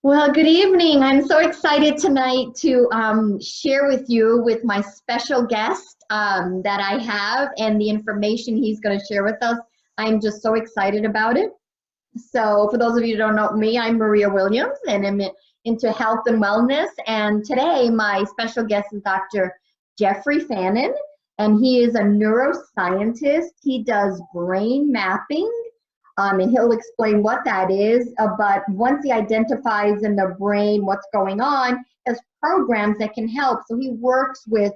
Well, good evening. I'm so excited tonight to share with you with my special guest that I have and the information he's going to share with us. I'm just so excited about it. So for those of you who don't know me, I'm Maria Williams and I'm into health and wellness. And today my special guest is Dr. Jeffery Fannin, and he is a neuroscientist. He does brain mapping. And he'll explain what that is, but once he identifies in the brain what's going on, there's programs that can help. So he works with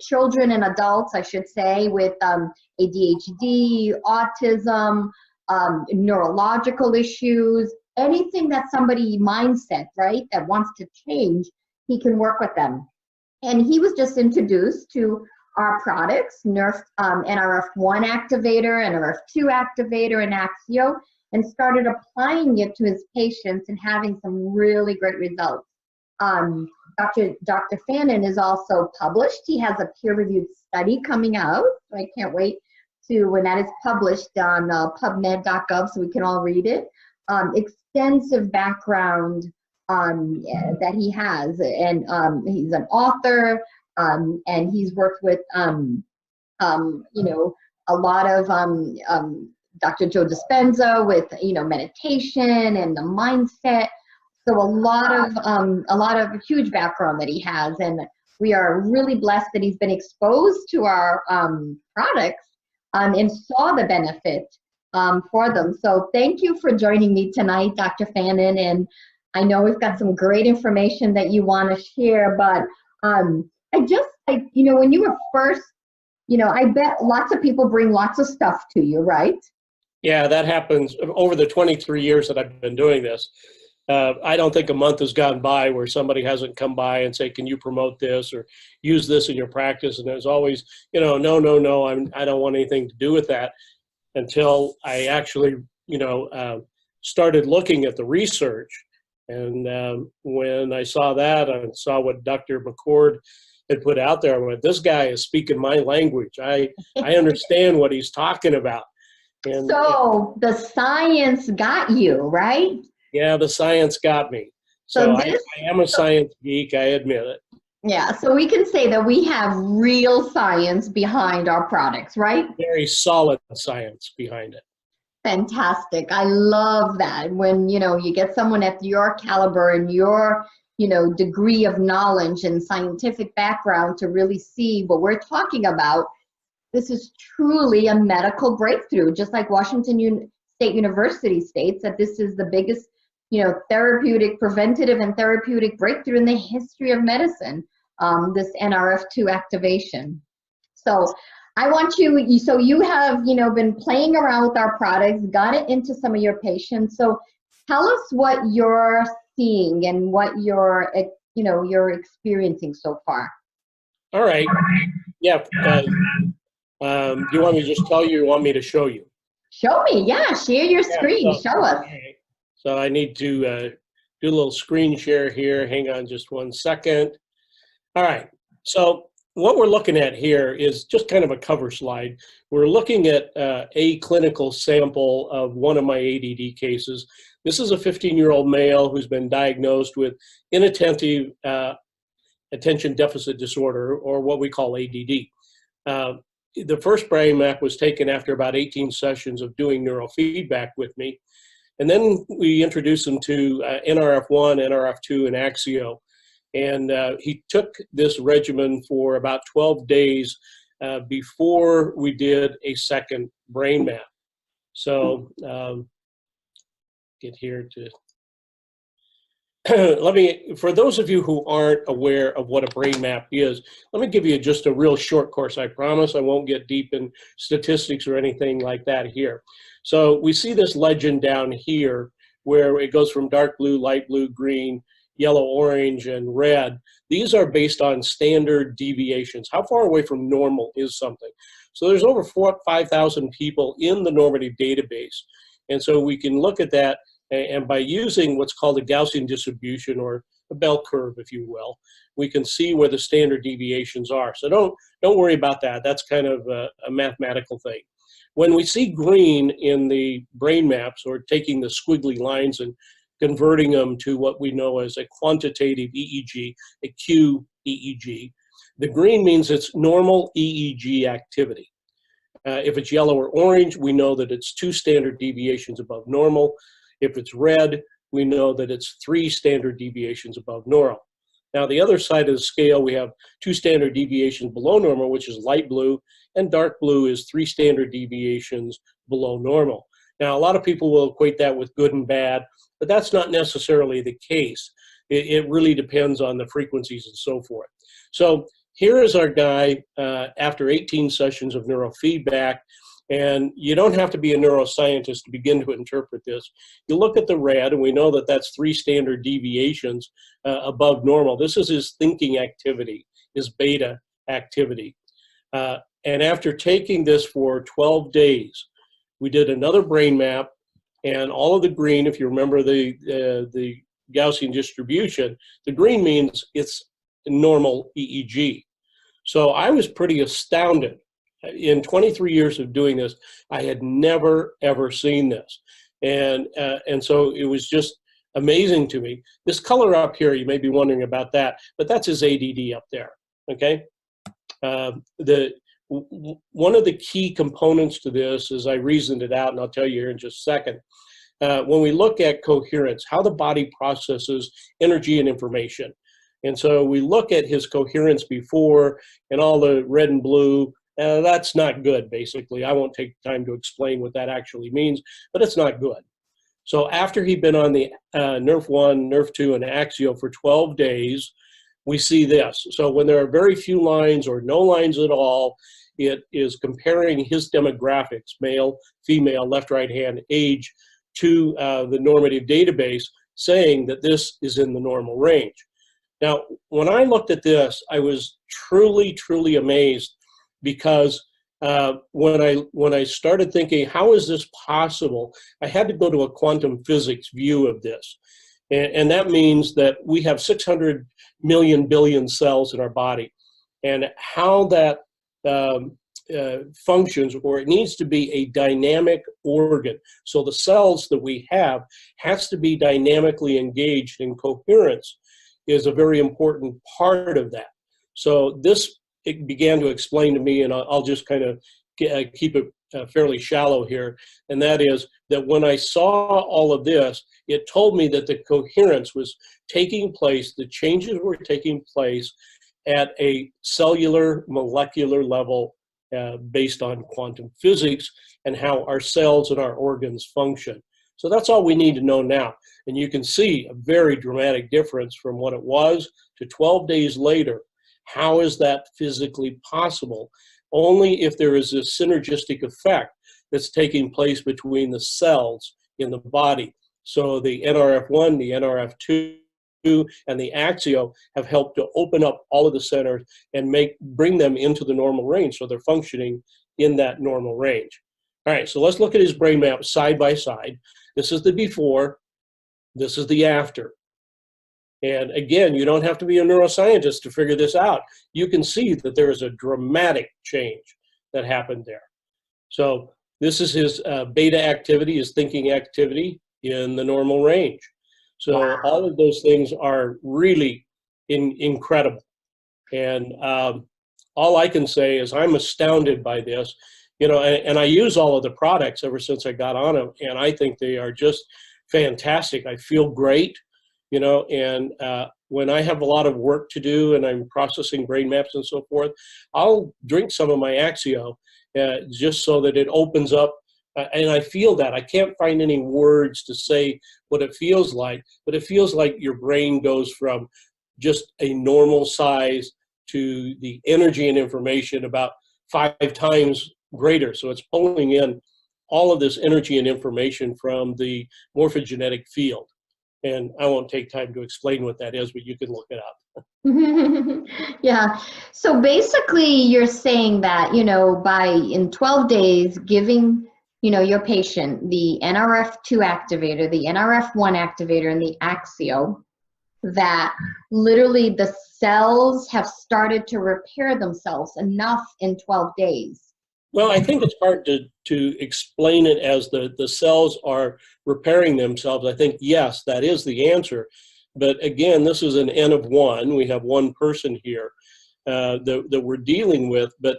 children and adults, I should say, with ADHD, autism, neurological issues, anything that somebody mindset, right, that wants to change, he can work with them. And he was just introduced to our products, Nrf2 activator, Nrf2 activator, and Axio, and started applying it to his patients and having some really great results. Dr. Fannin is also published. He has a peer-reviewed study coming out. So I can't wait to when that is published on PubMed.gov so we can all read it. Extensive background that he has, and he's an author. And he's worked with, a lot of Dr. Joe Dispenza with, meditation and the mindset. So a lot of huge background that he has, and we are really blessed that he's been exposed to our products and saw the benefit for them. So thank you for joining me tonight, Dr. Fannin. And I know we've got some great information that you want to share, but when you were first, I bet lots of people bring lots of stuff to you, right? Yeah, that happens over the 23 years that I've been doing this. I don't think a month has gone by where somebody hasn't come by and say, can you promote this or use this in your practice? And there's always, no, I don't want anything to do with that until I actually, started looking at the research. And when I saw that, I saw what Dr. McCord had put out there, I went, this guy is speaking my language. I understand what he's talking about. And so the science got you, right? Yeah, the science got me. So I am a science geek, I admit it. Yeah, so we can say that we have real science behind our products, right? Very solid science behind it. Fantastic. I love that when, you get someone at your caliber and your, degree of knowledge and scientific background to really see what we're talking about. This is truly a medical breakthrough, just like Washington State University states that this is the biggest, preventative and therapeutic breakthrough in the history of medicine, this Nrf2 activation. So I want you, so you have, been playing around with our products, got it into some of your patients. So tell us what you're seeing and what you're experiencing so far. All right. Yeah. Do you want me to just tell you or you want me to show you? Show me. Yeah. Share your screen. Show us. Okay. So I need to do a little screen share here. Hang on just one second. All right. So what we're looking at here is just kind of a cover slide. We're looking at a clinical sample of one of my ADD cases. This is a 15-year-old male who's been diagnosed with inattentive attention deficit disorder, or what we call ADD. The first brain map was taken after about 18 sessions of doing neurofeedback with me. And then we introduced him to Nrf1, Nrf2, and Axio. And he took this regimen for about 12 days before we did a second brain map. So get here to, for those of you who aren't aware of what a brain map is, let me give you just a real short course. I promise I won't get deep in statistics or anything like that here. So we see this legend down here where it goes from dark blue, light blue, green, yellow, orange, and red. These are based on standard deviations. How far away from normal is something? So there's over 5,000 people in the normative database. And so we can look at that, and by using what's called a Gaussian distribution, or a bell curve, if you will, we can see where the standard deviations are. So don't worry about that. That's kind of a mathematical thing. When we see green in the brain maps, or taking the squiggly lines and converting them to what we know as a quantitative EEG, a QEEG. The green means it's normal EEG activity. If it's yellow or orange, we know that it's 2 standard deviations above normal. If it's red, we know that it's 3 standard deviations above normal. Now, the other side of the scale, we have 2 standard deviations below normal, which is light blue, and dark blue is 3 standard deviations below normal. Now, a lot of people will equate that with good and bad, but that's not necessarily the case. It really depends on the frequencies and so forth. So here is our guy after 18 sessions of neurofeedback, and you don't have to be a neuroscientist to begin to interpret this. You look at the red, and we know that that's 3 standard deviations above normal. This is his thinking activity, his beta activity. And after taking this for 12 days, we did another brain map, and all of the green, if you remember the Gaussian distribution, the green means it's normal EEG. So I was pretty astounded. In 23 years of doing this, I had never, ever seen this. And so it was just amazing to me. This color up here, you may be wondering about that, but that's his ADD up there, okay? One of the key components to this, as I reasoned it out, and I'll tell you here in just a second, when we look at coherence, how the body processes energy and information. And so we look at his coherence before, and all the red and blue, that's not good, basically. I won't take time to explain what that actually means, but it's not good. So after he'd been on the Nrf1, Nrf2, and Axio for 12 days, we see this. So when there are very few lines or no lines at all, it is comparing his demographics, male, female, left, right hand, age, to the normative database, saying that this is in the normal range. Now, when I looked at this, I was truly, truly amazed, because when I started thinking, how is this possible, I had to go to a quantum physics view of this. And that means that we have 600 million billion cells in our body. And how that functions, or it needs to be a dynamic organ. So the cells that we have has to be dynamically engaged, in coherence is a very important part of that. So this, it began to explain to me, and I'll just kind of keep it fairly shallow here, and that is that when I saw all of this, it told me that the coherence was taking place, the changes were taking place at a cellular, molecular level based on quantum physics and how our cells and our organs function. So that's all we need to know now. And you can see a very dramatic difference from what it was to 12 days later. How is that physically possible? Only if there is a synergistic effect that's taking place between the cells in the body. So the Nrf1, the Nrf2, and the Axio have helped to open up all of the centers and bring them into the normal range, so they're functioning in that normal range. All right, so let's look at his brain map side by side. This is the before, this is the after. And again, you don't have to be a neuroscientist to figure this out. You can see that there is a dramatic change that happened there. So this is his beta activity, his thinking activity in the normal range. So wow. All of those things are really incredible. And all I can say is I'm astounded by this. You know, and I use all of the products ever since I got on them, and I think they are just fantastic. I feel great, you know, and when I have a lot of work to do and I'm processing brain maps and so forth, I'll drink some of my Axio just so that it opens up, and I feel that. I can't find any words to say what it feels like, but it feels like your brain goes from just a normal size to the energy and information about 5 times greater. So it's pulling in all of this energy and information from the morphogenetic field. And I won't take time to explain what that is, but you can look it up. Yeah. So basically you're saying that, you know, in 12 days, giving, you know, your patient the Nrf2 activator, the Nrf1 activator, and the Axio, that literally the cells have started to repair themselves enough in 12 days Well, I think it's hard to explain it as the cells are repairing themselves. I think, yes, that is the answer. But again, this is an N of one. We have one person here that we're dealing with. But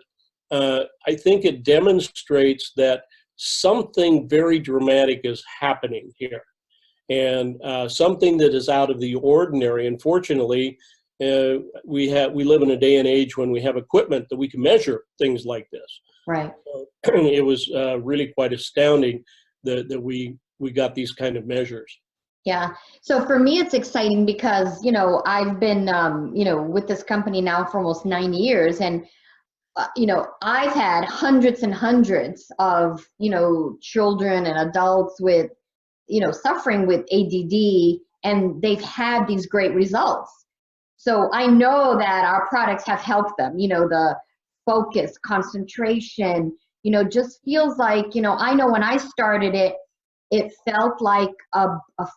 I think it demonstrates that something very dramatic is happening here. And something that is out of the ordinary. Unfortunately, we live in a day and age when we have equipment that we can measure things like this. Right. So it was really quite astounding that we got these kind of measures. Yeah. So for me, it's exciting because, I've been, with this company now for almost 9 years, and, I've had hundreds and hundreds of, children and adults with, suffering with ADD, and they've had these great results. So I know that our products have helped them, the focus, concentration, just feels like, I know when I started it, it felt like a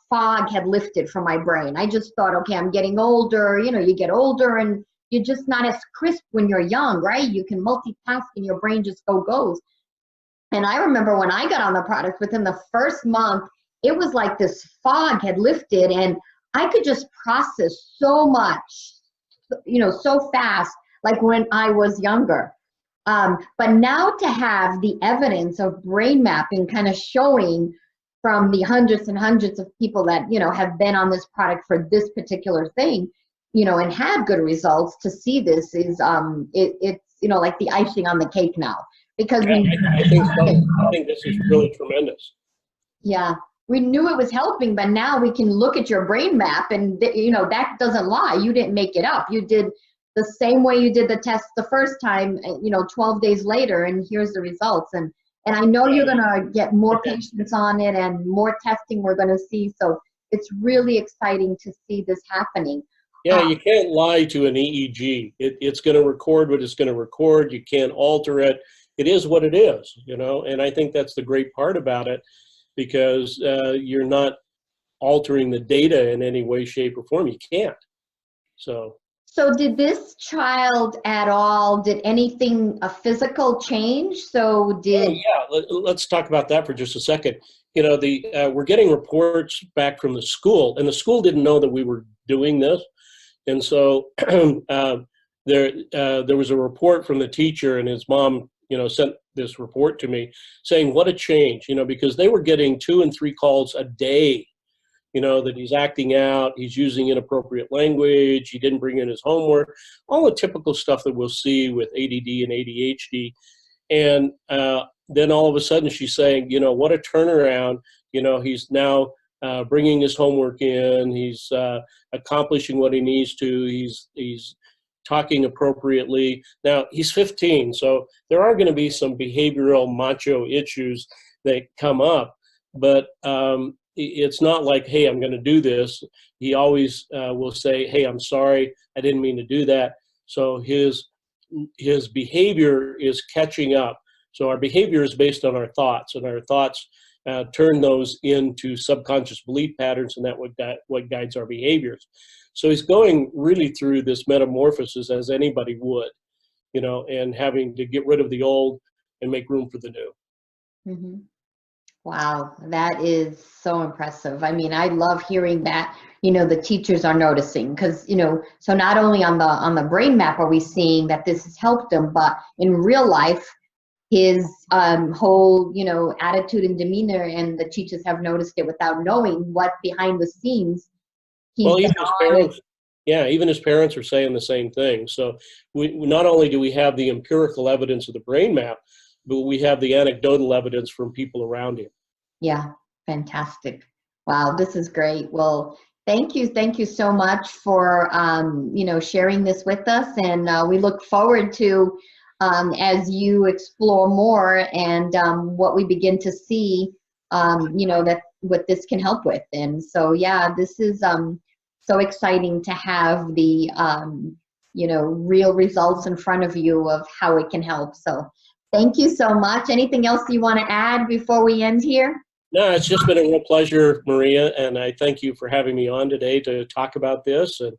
fog had lifted from my brain. I just thought, okay, I'm getting older, you get older and you're just not as crisp when you're young, right? You can multitask and your brain just goes. And I remember when I got on the product, within the first month, it was like this fog had lifted and I could just process so much, so fast, like when I was younger. But now to have the evidence of brain mapping kind of showing from the hundreds and hundreds of people that, have been on this product for this particular thing, and had good results, to see this is, it's, like the icing on the cake now. Because Yeah, I think so. I think this is really tremendous. Yeah, we knew it was helping, but now we can look at your brain map and, that doesn't lie. You didn't make it up. You did the same way you did the test the first time, 12 days later, and here's the results. And I know you're going to get more patients on it and more testing we're going to see. So it's really exciting to see this happening. Yeah, you can't lie to an EEG. It's going to record what it's going to record. You can't alter it. It is what it is, and I think that's the great part about it, because you're not altering the data in any way, shape, or form. You can't. So did this child at all, did anything, a physical change? So did... Oh, yeah, let's talk about that for just a second. We're getting reports back from the school, and the school didn't know that we were doing this. And so there was a report from the teacher, and his mom, sent this report to me saying, what a change, because they were getting 2 and 3 calls a day, that he's acting out, he's using inappropriate language, he didn't bring in his homework, all the typical stuff that we'll see with ADD and ADHD. And then all of a sudden she's saying, what a turnaround, he's now bringing his homework in, he's accomplishing what he needs to, he's talking appropriately. Now, he's 15, so there are going to be some behavioral macho issues that come up, but it's not like, hey, I'm going to do this. He always will say, hey, I'm sorry, I didn't mean to do that. So his behavior is catching up. So our behavior is based on our thoughts, and our thoughts turn those into subconscious belief patterns, and what guides our behaviors. So he's going really through this metamorphosis as anybody would, and having to get rid of the old and make room for the new. Mm-hmm. Wow, that is so impressive. I mean, I love hearing that, the teachers are noticing, because, so not only on the brain map are we seeing that this has helped him, but in real life, his whole, attitude and demeanor, and the teachers have noticed it without knowing what behind the scenes. Well, even his parents are saying the same thing. So we not only do we have the empirical evidence of the brain map, but we have the anecdotal evidence from people around him. Yeah, fantastic. Wow, this is great. Well, thank you so much for sharing this with us, and we look forward to as you explore more and what we begin to see, that what this can help with. And so, yeah, this is so exciting to have the real results in front of you of how it can help. So thank you so much. Anything else you want to add before we end here? No, it's just been a real pleasure, Maria, and I thank you for having me on today to talk about this. And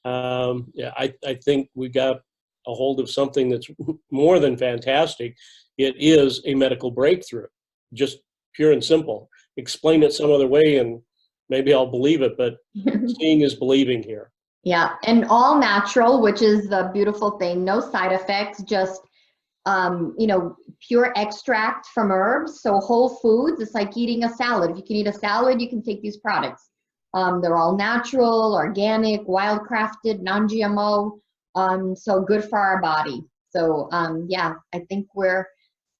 I think we got a hold of something that's more than fantastic. it is a medical breakthrough, just pure and simple. Explain it some other way and maybe I'll believe it, but seeing is believing here. Yeah, and all natural, which is the beautiful thing. No side effects, just you know, pure extract from herbs. So whole foods, it's like eating a salad. If you can eat a salad, you can take these products. They're all natural, organic, wildcrafted, non-GMO, so good for our body. So yeah, I think we're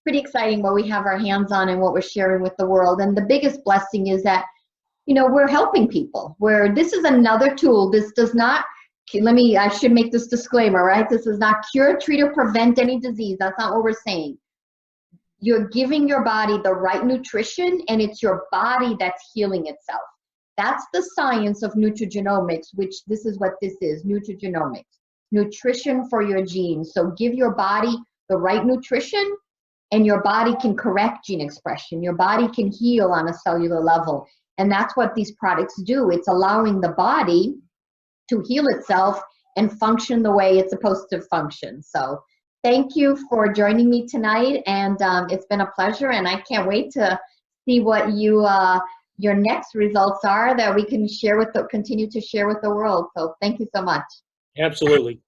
pretty exciting what we have our hands on and what we're sharing with the world. And the biggest blessing is that, you know, we're helping people. Where this is another tool. This does not, I should make this disclaimer, right? This does not cure, treat, or prevent any disease. That's not what we're saying. You're giving your body the right nutrition, and it's your body that's healing itself. That's the science of nutrigenomics, which this is what this is, nutrigenomics. Nutrition for your genes. So give your body the right nutrition, and your body can correct gene expression. Your body can heal on a cellular level. And that's what these products do. It's allowing the body to heal itself and function the way it's supposed to function. So thank you for joining me tonight. And it's been a pleasure. And I can't wait to see what your next results are that we can share with continue to share with the world. So thank you so much. Absolutely.